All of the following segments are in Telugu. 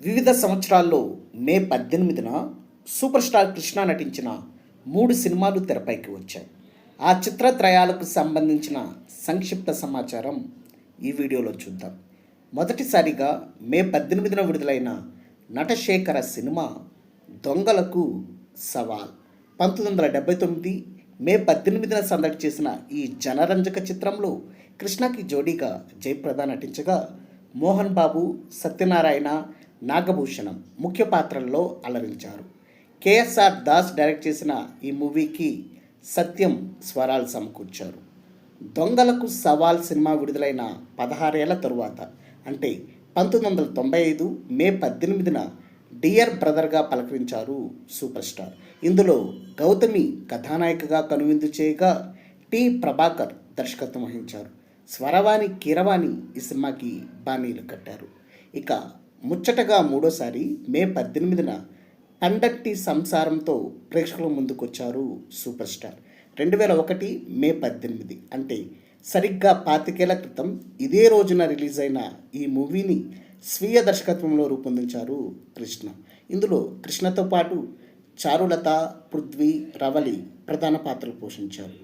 వివిధ సంవత్సరాల్లో మే 18న సూపర్ స్టార్ కృష్ణ నటించిన 3 సినిమాలు తెరపైకి వచ్చాయి. ఆ చిత్రత్రయాలకు సంబంధించిన సంక్షిప్త సమాచారం ఈ వీడియోలో చూద్దాం. మొదటిసారిగా మే 18న విడుదలైన నటశేఖర సినిమా దొంగలకు సవాల్. 1979 మే 18న సందడి చేసిన ఈ జనరంజక చిత్రంలో కృష్ణకి జోడీగా జయప్రద నటించగా, మోహన్ బాబు, సత్యనారాయణ, నాగభూషణం ముఖ్య పాత్రల్లో అలరించారు. కేఎస్ఆర్ దాస్ డైరెక్ట్ చేసిన ఈ మూవీకి సత్యం స్వరాలు సమకూర్చారు. దొంగలకు సవాల్ సినిమా విడుదలైన 16 ఏళ్ల తరువాత అంటే 1995 మే 18న డియర్ బ్రదర్గా పలకరించారు సూపర్ స్టార్. ఇందులో గౌతమి కథానాయికగా కనువిందు చేయగా, టి ప్రభాకర్ దర్శకత్వం వహించారు. స్వరవాణి కీరవాణి ఈ సినిమాకి బాణీలు కట్టారు. ఇక ముచ్చటగా మూడోసారి మే 18న పండట్టి సంసారంతో ప్రేక్షకుల ముందుకొచ్చారు సూపర్ స్టార్. 2001 మే 18 అంటే సరిగ్గా 25 ఏళ్ల క్రితం ఇదే రోజున రిలీజ్ అయిన ఈ మూవీని స్వీయ దర్శకత్వంలో రూపొందించారు కృష్ణ. ఇందులో కృష్ణతో పాటు చారులత, పృథ్వీ, రవలి ప్రధాన పాత్రలు పోషించారు.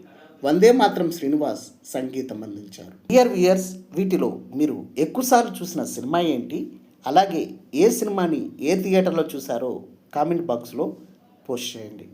వందే మాత్రం శ్రీనివాస్ సంగీతం అందించారు. ఇయర్స్ వీటిలో మీరు ఎక్కువసార్లు చూసిన సినిమా ఏంటి? అలాగే ఏ సినిమాని ఏ థియేటర్లో చూసారో కామెంట్ బాక్స్లో పోస్ట్ చేయండి.